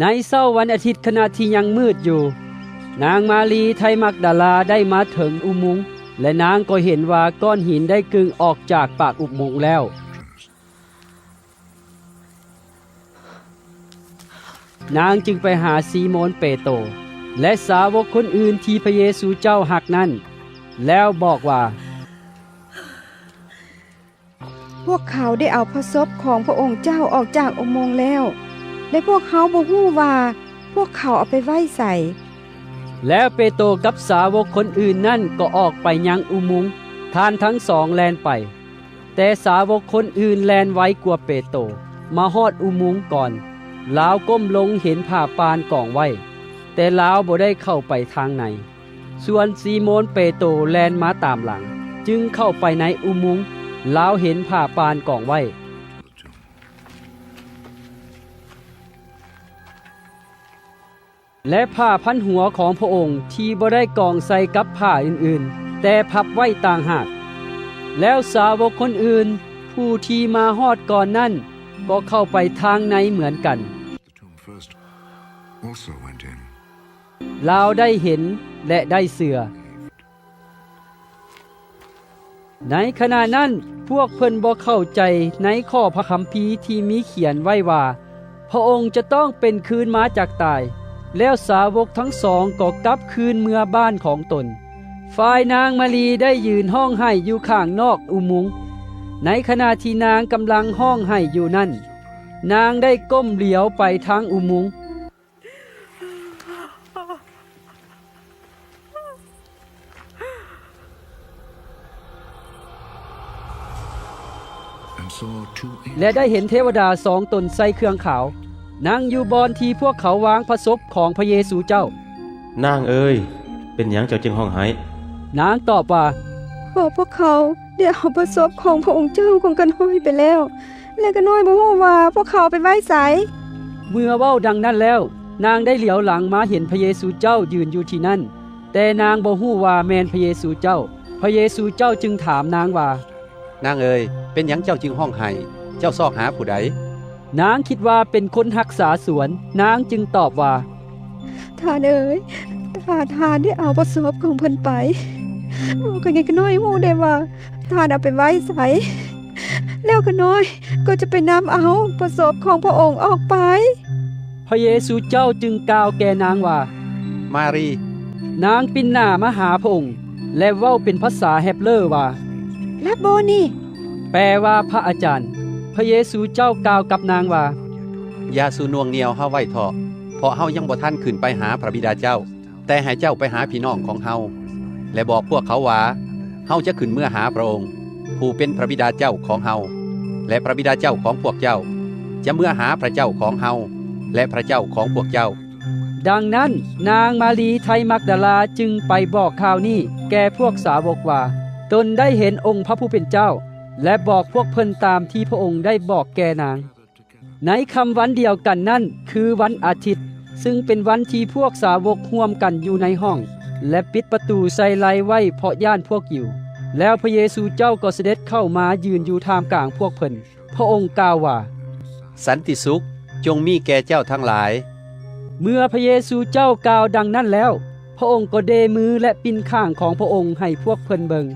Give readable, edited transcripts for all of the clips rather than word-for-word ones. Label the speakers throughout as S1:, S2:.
S1: ในเช้าวันอาทิตย์ขณะที่ยังมืดอยู่นางมารีไทมักดาลาได้มาถึงอุโมงค์และนางก็เห็นว่าก้อนหินได้กึ่งออกจากปากอุโมงค์แล้วนางจึงไปหาซีโมนเปโตรและสาวกคนอื่นที่พระเยซูเจ้าหักนั้นแล้วบอกว่า
S2: พวกเขาได้เอาพระศพของพระองค์เจ้าออกจากอุโมงค์แล้วและพวกเขาบ่ฮู้ว่าพวกเขาเอาไปไว้ไส
S1: แล้วเปโตรกับสาวกคนอื่นนั่นก็ออกไปยังอุโมงค์ท่านทั้งสองแล่นไปแต่สาวกคนอื่นแล่นไวกว่าเปโตรมาฮอดอุโมงค์ก่อนลาวก้มลงเห็นผ้าปานกองไว้แต่ลาวบ่ได้เข้าไปทางในส่วนซีโมนเปโตรแล่นมาตามหลังจึงเข้าไปในอุโมงค์ลาวเห็นผ้าปานกองไว้และผ้าพันหัวของพระองค์ที่บ่ได้กองใส่กับผ้าอื่นๆแต่พับไว้ต่างหากแล้วสาวกคนอื่นผู้ที่มาฮอดก่อนนั้นก็เข้าไปทางในเหมือนกันลาวได้เห็นและได้เสือในขณะนั้นพวกเพิ่นบ่เข้าใจในข้อพระคัมภีร์ที่มีเขียนไว้ว่าพระองค์จะต้องเป็นคืนมาจากตายแล้วสาวกทั้งสองก็กลับคืนเมื่อบ้านของตนฝ่ายนางมารีได้ยืนห้องไห้อยู่ข้างนอกอุโมงค์ในขณะที่นางกำลังห้องไห้อยู่นั้นนางได้ก้มเหลียวไปทางอุโมงค์และได้เห็นเทวดาสองตนใส่เครื่องขาวนั่งอยู่บอนที่พวกเขาวางพระศพของพระเยซูเจ้าน
S3: างเอ้ยเป็นหยังเจ้าจึงห้องไห้
S1: นางตอบว่า
S2: พวกเขาได้เอาพระศพของพระองค์เจ้าของกันน้อยไปแล้วและกันน้อยบ่ฮู้ว่าพวกเขาไปไว้ไส
S1: เมื่อเว้าดังนั้นแล้วนางได้เหลียวหลังมาเห็นพระเยซูเจ้ายืนอยู่ที่นั่นแต่นางบ่ฮู้ว่าแม่นพระเยซูเจ้าพระเยซูเจ้าจึงถามนางว่าน
S4: างเอ๋ยเป็นหยังเจ้าจึงห้องไห้เจ้าซอกหาผู้ใด
S1: นางคิดว่าเป็นคนรักษาสวนนางจึงตอบว่า
S2: ท่านเอ๋ยท่านได้เอาพระศพของเพิ่นไปก็ยังน้อยฮู้ได้ว่าท่านเอาไปไว้ไสแล้วก็น้อยก็จะไปนำเอาพระศพของพระองค์ออกไป
S1: พระเยซูเจ้าจึงกล่าวแก่นางว่า
S4: มารี
S1: นางปิ่นหน้ามาหาพระองค์และเว้าเป็นภาษาเฮบเรอว่า
S2: ลับโบนี
S1: แปลว่าพระอาจารย์พระเยซูเจ้ากล่าวกับนางว่า
S4: อย่าสูนวงเหนียวเฮาไว้เถาะเพราะเฮายังบ่ทันขึ้นไปหาพระบิดาเจ้าแต่ให้เจ้าไปหาพี่น้องของเฮาและบอกพวกเขาว่าเฮาจะขึ้นเมื่อหาพระองค์ผู้เป็นพระบิดาเจ้าของเฮาและพระบิดาเจ้าของพวกเจ้าจะเมื่อหาพระเจ้าของเฮาและพระเจ้าของพวกเจ้า
S1: ดังนั้นนางมารีไทมักดาลาจึงไปบอกข่าวนี้แก่พวกสาวกว่าตนได้เห็นองค์พระผู้เป็นเจ้าและบอกพวกเพิ่นตามที่พระองค์ได้บอกแก่นางในคำวันเดียวกันนั้นคือวันอาทิตย์ซึ่งเป็นวันที่พวกสาวกร่วมกันอยู่ในห้องและปิดประตูใส่ไลไว้เพราะย่านพวกอยู่แล้วพระเยซูเจ้าก็เสด็จเข้ามายืนอยู่ท่ามกลางพวกเพิ่นพระองค์กล่าวว่า
S4: สันติสุขจงมีแก่เจ้าทั้งหลาย
S1: เมื่อพระเยซูเจ้ากล่าวดังนั้นแล้วพระองค์ก็เดมือและปิ้นข้างของพระองค์ให้พวกเพิ่นเบิง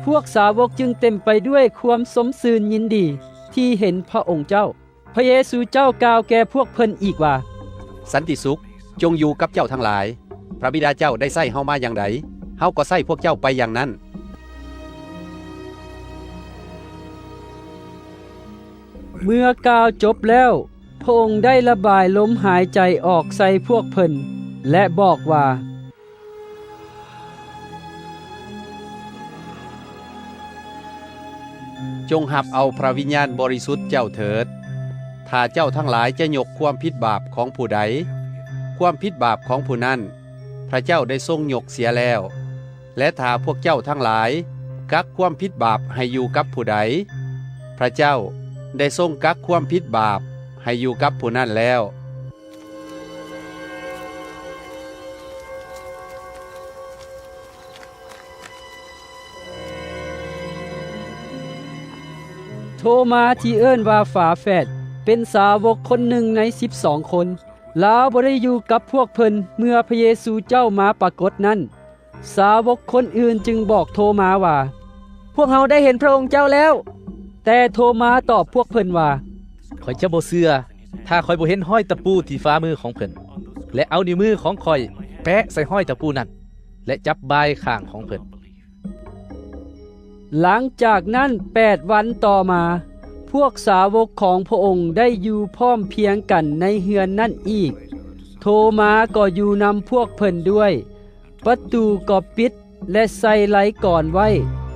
S1: พวกสาวกจึงเต็มไปด้วยความสมชื่นยินดีที่เห็นพระองค์เจ้าพระเยซูเจ้ากล่าวแก่พวกเพิ่นอีกว่า
S4: สันติสุขจงอยู่กับเจ้าทั้งหลายพระบิดาเจ้าได้ใส่เฮามาอย่างใดเฮาก็ใส่พวกเจ้าไปอย่างนั้น
S1: เมื่อกล่าวจบแล้วพระองค์ได้ระบายลมหายใจออกใส่พวกเพิ่นและบอกว่า
S4: จงหับเอาพระวิญญาณบริสุทธิ์เจ้าเถิดถ้าเจ้าทั้งหลายจะยกความผิดบาปของผู้ใดความผิดบาปของผู้นั้นพระเจ้าได้ทรงยกเสียแล้วและถ้าพวกเจ้าทั้งหลายกักความผิดบาปให้อยู่กับผู้ใดพระเจ้าได้ทรงกักความผิดบาปให้อยู่กับผู้นั้นแล้ว
S1: โทมาที่เอิ้นว่าฝาแฝดเป็นสาวกคนหนึ่งใน12 คน ลาวบ่ได้อยู่กับพวกเพิ่นเมื่อพระเยซูเจ้ามาปรากฏนั้นสาวกคนอื่นจึงบอกโทมาว่าพวกเราได้เห็นพระองค์เจ้าแล้วแต่โทมาตอบพวกเพิ่นว่า
S5: ข้อยจะบ่เชื่อถ้าข้อยบ่เห็นห้อยตะปูที่ฝ่ามือของเพิ่นและเอานิ้วมือของข้อยแปะใส่ห้อยตะปูนั้นและจับบายข้างของเพิ่น
S1: หลังจากนั้น8 วันต่อมาพวกสาวกของพระองค์ได้อยู่พร้อมเพรียงกันในเฮือนนั่นอีกโทมาก็อยู่นำพวกเพิ่นด้วยประตูก็ปิดและใส่ไหลก่อนไว้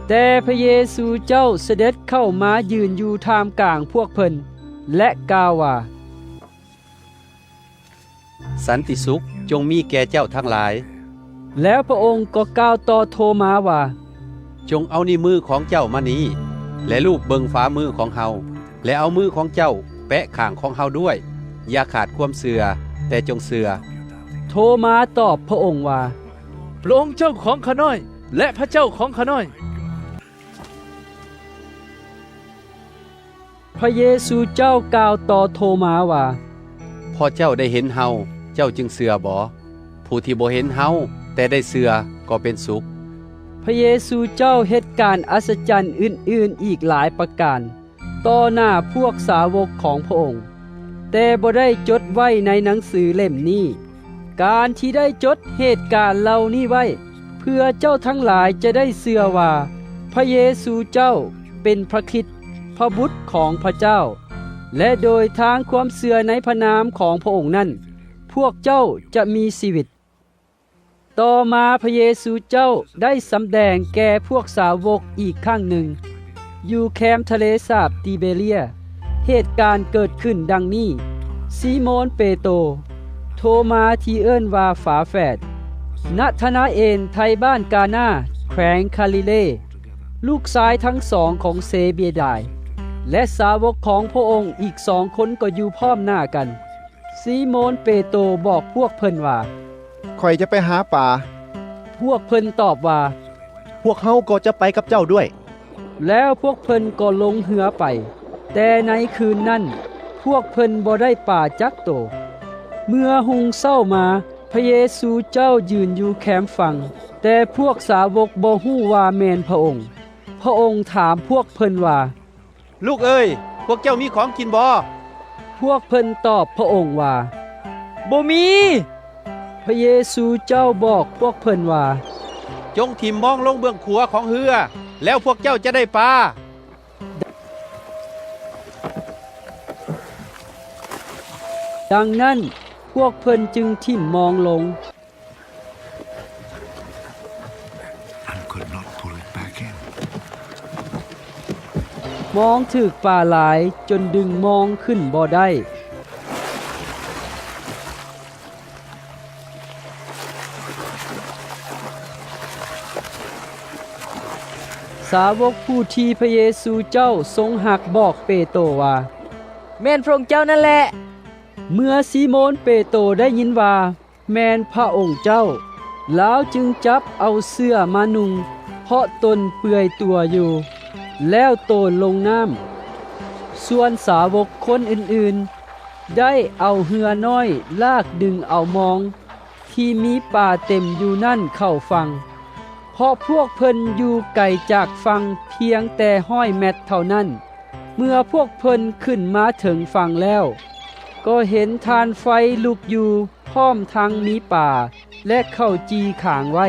S1: แต่พระเยซูเจ้าเสด็จเข้ามายืนอยู่ท่ามกลางพวกเพิ่นและกล่าวว่า
S4: สันติสุขจงมีแก่เจ้าทั้งหลาย
S1: แล้วพระองค์ก็กล่าวต่อโทมาว่า
S4: จงเอานิ้วมือของเจ้ามานี้และลูบเบิงฝ่ามือของเฮาและเอามือของเจ้าแปะข้างของเฮาด้วยอย่าขาดความเสื่อแต่จงเสื่อ
S1: โทมาตอบพระองค์ว่า
S5: พระองค์เจ้าของข้าน้อยและพระเจ้าของข้าน้อย
S1: พระเยซูเจ้ากล่าวต่อโทมาว่า
S4: พอเจ้าได้เห็นเฮาเจ้าจึงเสื่อบ่ผู้ที่บ่เห็นเฮาแต่ได้เสื่อก็เป็นสุข
S1: พระเยซูเจ้าเหตุการณ์อัศจรรย์อื่นๆอีกหลายประการต่อหน้าพวกสาวกของพระองค์แต่บ่ได้จดไว้ในหนังสือเล่มนี้การที่ได้จดเหตุการณ์เหล่านี้ไว้เพื่อเจ้าทั้งหลายจะได้เชื่อว่าพระเยซูเจ้าเป็นพระคริสต์พระบุตรของพระเจ้าและโดยทางความเชื่อในพระนามของพระองค์นั้นพวกเจ้าจะมีชีวิตต่อมาพระเยซูเจ้าได้สำแดงแก่พวกสาวกอีกครั้งหนึ่งอยู่แคมป์ทะเลสาบติเบเรียเหตุการณ์เกิดขึ้นดังนี้ซีโมนเปโตรโทมาที่เอิ้นว่าฝาแฝดนัทนาเอลไทบ้านกานาแขวงคาลิเลลูกชายทั้งสองของเซเบียดายและสาวกของพระองค์อีก2 คนก็อยู่พร้อมหน้ากันซีโมนเปโตรบอกพวกเพิ่นว่า
S6: ข่อยจะไปหาป่า
S1: พวกเพิ่นตอบว่า
S6: พวกเฮาก็จะไปกับเจ้าด้วย
S1: แล้วพวกเพิ่นก็ลงเหือไปแต่ในคืนนั้นพวกเพิ่นบ่ได้ป่าจักโตเมื่อหุงเศร้ามาพระเยซูเจ้ายืนอยู่แคมป์ฟังแต่พวกสาวกบ่ฮู้ว่าแม่นพระองค์พระองค์ถามพวกเพิ่นว่า
S4: ลูกเอ้ยพวกเจ้ามีของกินบ่
S1: พวกเพิ่นตอบพระองค์ว่าบ่มีพระเยซูเจ้าบอกพวกเพิ่นว่า
S4: จงถิ่มมองลงเบื้องขัวของเรือแล้วพวกเจ้าจะได้ปลา
S1: ดังนั้นพวกเพิ่นจึงถิ่มมองลงมองถึกป่าหลายจนดึงมองขึ้นบ่ได้สาวกผู้ที่พระเยซูเจ้าทรงหักบอกเปโตรว่าแม่นพระองค์เจ้านั่นแหละเมื่อซีโมนเปโตรได้ยินว่าแม่นพระองค์เจ้าแล้วจึงจับเอาเสื้อมานุ่งเพราะตนเปื่อยตัวอยู่แล้วโตนลงน้ำส่วนสาวกคนอื่นๆได้เอาเหือน้อยลากดึงเอามองที่มีป่าเต็มอยู่นั่นเข้าฟังเพราะพวกเพิ่นอยู่ไกลจากฟังเพียงแต่100 เมตรเท่านั้นเมื่อพวกเพิ่นขึ้นมาถึงฝั่งแล้วก็เห็นทานไฟลุกอยู่พร้อมทั้งมีป่าและข้าวจีขางไว้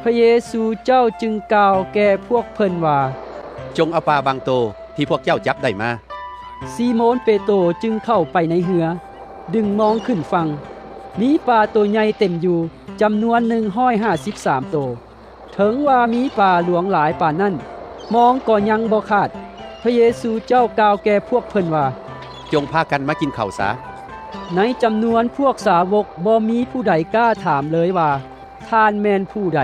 S1: พระเยซูเจ้าจึงกล่าวแก่พวกเพิ่นว่า
S4: จงเอาปลาบางโตที่พวกเจ้าจับได้มา
S1: ซีโมนเปโตรจึงเข้าไปในเหือดึงมองขึ้นฟังมีปลาตัวใหญ่เต็มอยู่จำนวน153ตัวถึงว่ามีปลาหลวงหลายป่านนั้นมองก็ยังบ่ขาดพระเยซูเจ้ากล่าวแก่พวกเพิ่นว่า
S4: จงพากันมากินข้าวซะ
S1: ในจำนวนพวกสาวกบ่มีผู้ใดกล้าถามเลยว่าท่านแม่นผู้ใด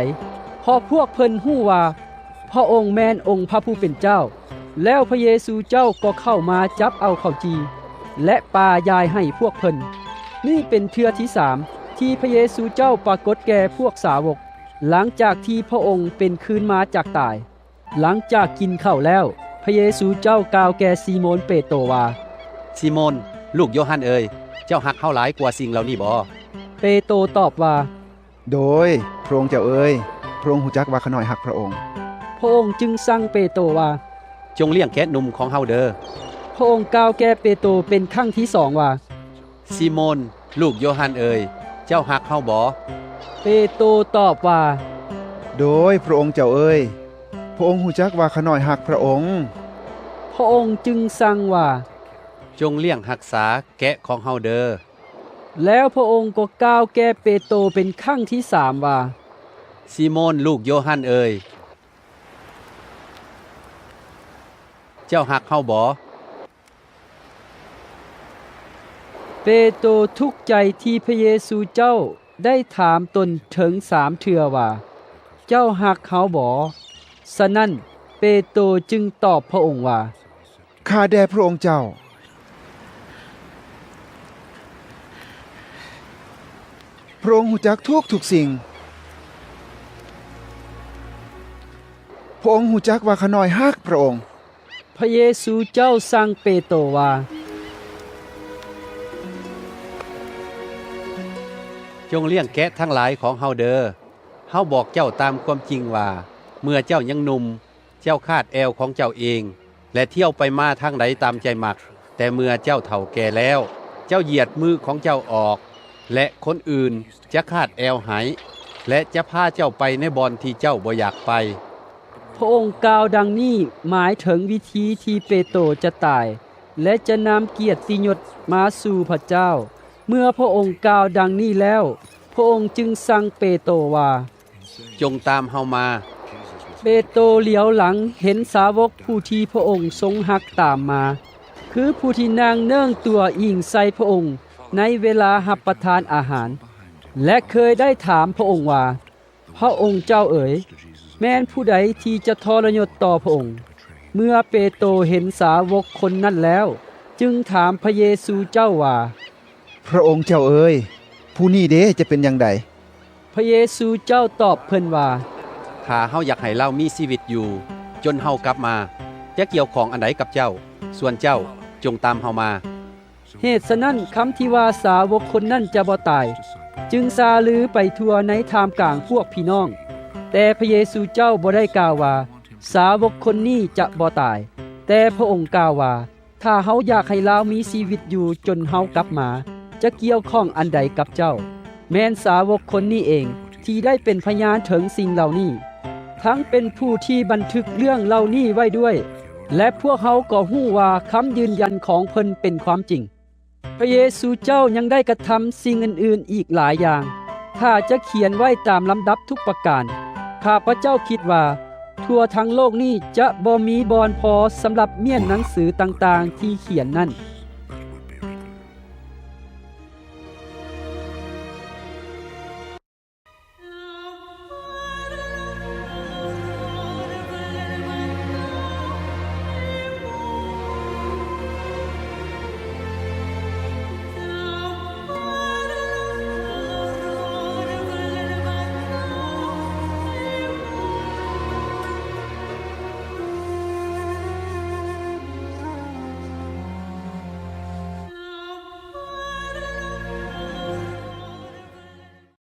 S1: เพราะพวกเพิ่นฮู้ว่าพระองค์แม่นองค์พระผู้เป็นเจ้าแล้วพระเยซูเจ้าก็เข้ามาจับเอาข้าวจีและปลายายให้พวกเพิ่นนี่เป็นเทื่อที่3ที่พระเยซูเจ้าปรากฏแก่พวกสาวกหลังจากที่พระองค์เป็นคืนมาจากตายหลังจากกินข้าวแล้วพระเยซูเจ้ากล่าวแก่ซีโมนเปโตรว่า
S4: ซีโมนลูกโยฮันเอ๋ย เจ้าฮักเฮาหลายกว่าสิ่งเหล่านี้บ่
S1: เปโตรตอบว่า
S6: โดยพระองค์เจ้าเอ๋ยพระองค์หูจักว่าข้าน้อยหักพระองค์
S1: พระองค์จึงสั่งเปโตรว่า
S4: จงเลี้ยงแกะหนุ่มของเฮาเด้อ
S1: พระองค์กล่าวแก่เปโตรเป็นครั้งที่สองว่า
S4: ซิโมนลูกโยฮันเอ๋ยเจ้าฮักเฮาบ่
S1: เปโตรตอบว่า
S6: โดยพระองค์เจ้าเอ๋ยพระองค์หูจักว่าข้าน้อยหักพระองค์
S1: พระองค์จึงสั่งว่า
S4: จงเลี้ยงรักษาแกะของเฮาเด้อ
S1: แล้วพระองค์ก็กล่าวแก่เปโตรเป็นครั้งที่สามว่า
S4: ซิโมนลูกโยฮันเอ๋ยเจ้าฮักเฮาบ่
S1: เปโตรทุกข์ใจที่พระเยซูเจ้าได้ถามตนถึง3 เทื่อว่า เจ้าฮักเขาบ่ฉะนั้นเปโตรจึงตอบพระองค์ว่า
S6: ข้าแด่พระองค์เจ้าพระองค์หูจักทุกสิ่งพระองค์หูจักว่าข้าน้อยหักพระองค์
S1: พระเยซูเจ้าสั่งเปโตรว่า
S4: จงเลี้ยงแกะทั้งหลายของเฮาเด้อเฮาบอกเจ้าตามความจริงว่า เมื่อเจ้ายังหนุ่มเจ้าคาดแอวของเจ้าเอง และเที่ยวไปมาทางใดตามใจมัก แต่เมื่อเจ้าเฒ่าแก่แล้ว เจ้าเหยียดมือของเจ้าออก และคนอื่นจะคาดแอวหายและจะพาเจ้าไปในบ่อนที่เจ้าบ่อยากไป
S1: พระองค์กล่าวดังนี้หมายถึงวิธีที่เปโตรจะตาย และจะนำเกียรติยศมาสู่พระเจ้า เมื่อพระองค์กล่าวดังนี้แล้ว พระองค์จึงสั่งเปโตรว่า
S4: จงตามเฮามา
S1: เปโตรเหลียวหลังเห็นสาวกผู้ที่พระองค์ทรงหักตามมา คือผู้ที่นางเนื่องตัวอิงใส่พระองค์ในเวลารับประทานอาหาร และเคยได้ถามพระองค์ว่า พระองค์เจ้าเอ๋ยแม้นผู้ใดที่จะทรยศต่อพระองค์ เมื่อเปโตรเห็นสาวกคนนั้นแล้ว จึงถามพระเยซูเจ้าว่า
S6: พระองค์เจ้าเอ๋ยผู้นี้เด้จะเป็นอย่างใด
S1: พระเยซูเจ้าตอบเพิ่นว่า
S4: ถ้าเฮาอยากให้เรามีชีวิตอยู่ จนเฮากลับมาจะเกี่ยวของอันใดกับเจ้า ส่วนเจ้าจงตามเฮามา
S1: เหตุฉะนั้นคำที่ว่าสาวกคนนั้นจะบ่ตาย จึงซาลือไปทั่วในท่ามกลางพวกพี่น้อง แต่พระเยซูเจ้าบ่ได้กล่าวว่า สาวกคนนี้จะบ่ตาย แต่พระองค์กล่าวว่า ถ้าเฮาอยากให้ลาวมีชีวิตอยู่จนเฮากลับมา จะเกี่ยวข้องอันใดกับเจ้า แม้นสาวกคนนี้เองที่ได้เป็นพยานถึงสิ่งเหล่านี้ ทั้งเป็นผู้ที่บันทึกเรื่องเหล่านี้ไว้ด้วย และพวกเขาก็ฮู้ว่าคำยืนยันของเพิ่นเป็นความจริง พระเยซูเจ้ายังได้กระทำสิ่งอื่นๆอีกหลายอย่าง ถ้าจะเขียนไว้ตามลำดับทุกประการ ข้าพระเจ้าคิดว่า ทั่วทั้งโลกนี้จะบ่มีบอนพอสำหรับเมียนหนังสือต่างๆที่เขียนนั่น